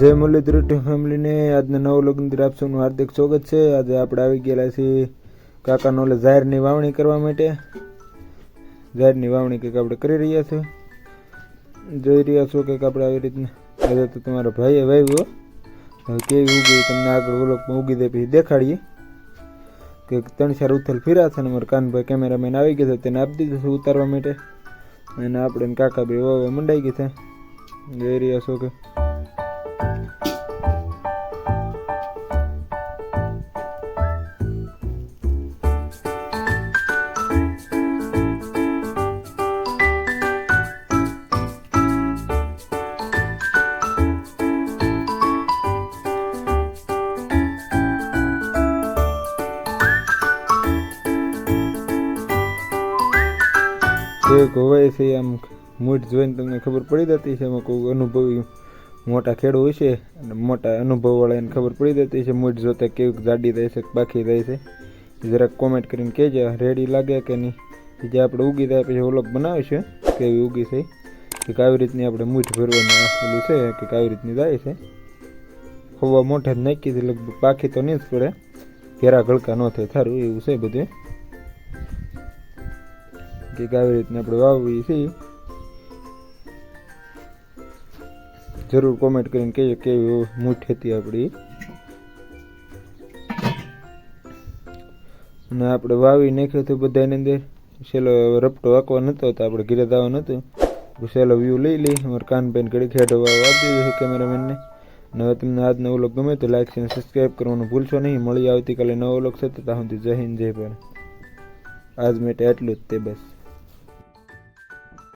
જય મુરલીધર ફેમિલી ને આજના નવ લગ્ન આપ સૌનું હાર્દિક સ્વાગત છે। આજે આપણે આવી ગયેલા છીએ કાકાનો ઓલે જાહેરની વાવણી કરવા માટે। જાહેરની વાવણી કંઈક આપણે કરી રહ્યા છીએ, જોઈ રહ્યા છો કંઈક આપણે આવી રીતના। આજે તો તમારો ભાઈએ વાવ્યો, હવે કેવી ઉગી તમને આગળ વ્લોગમાં ઉગી દે પછી દેખાડીએ। કંઈક 3-4 ઉથલ ફીરા છે ને મારા કાનભાઈ કેમેરામેન આવી ગયા છે, તેને આપી દીધું છે ઉતારવા માટે। અને આપણે કાકા બે વાવવા મંડાઈ ગયા છે, જોઈ રહ્યા છો કે હોવાય છે। આમ મૂઠ જોઈને તમને ખબર પડી જતી છે, એમાં કોઈ અનુભવી મોટા ખેડૂત હોય છે અને મોટા અનુભવવાળાને ખબર પડી જતી છે મૂઠ જોતા કેવી જાડી થાય છે બાકી થાય છે। જરાક કોમેન્ટ કરીને કહેજો રેડી લાગે કે નહીં। જે આપણે ઉગી થાય પછી વ્લોગ બનાવીશું કેવી ઉગી છે, કે આવી રીતની આપણે મૂઠ ભરવાની આપેલું છે કે આવી રીતની જાય છે। હવા મોઢા જ નાખી છે, લગભગ પાખી તો નહીં જ પડે, ઘેરા ગળકા ન થાય સારું એવું છે બધું, કે આવી રીતને આપણે વાવવી છીએ। જરૂર કોમેન્ટ કરીને કહેજો કેવી મૂઠ હતી આપણી। અને આપણે વાવી નાખ્યું હતું બધાની અંદર, છેલ્લો રપટો વાંકવા નહોતો તો આપણે ઘીરે દાવા નહોતું, છેલ્લો વ્યૂ લઈ લઈ અમારે કાનભાઈને ઘડી ખેડો આપી દીધું છે કેમેરામેનને। અને હવે તમને આજનો વ્લોગ ગમે તો લાઈક અને સબસ્ક્રાઈબ કરવાનું ભૂલશો નહીં। મળી આવતીકાલે નવો વ્લોગ છે, તો ત્યાં સુધી જય હિન્દ જય ભારત। આજ માટે આટલું જ તે બસ।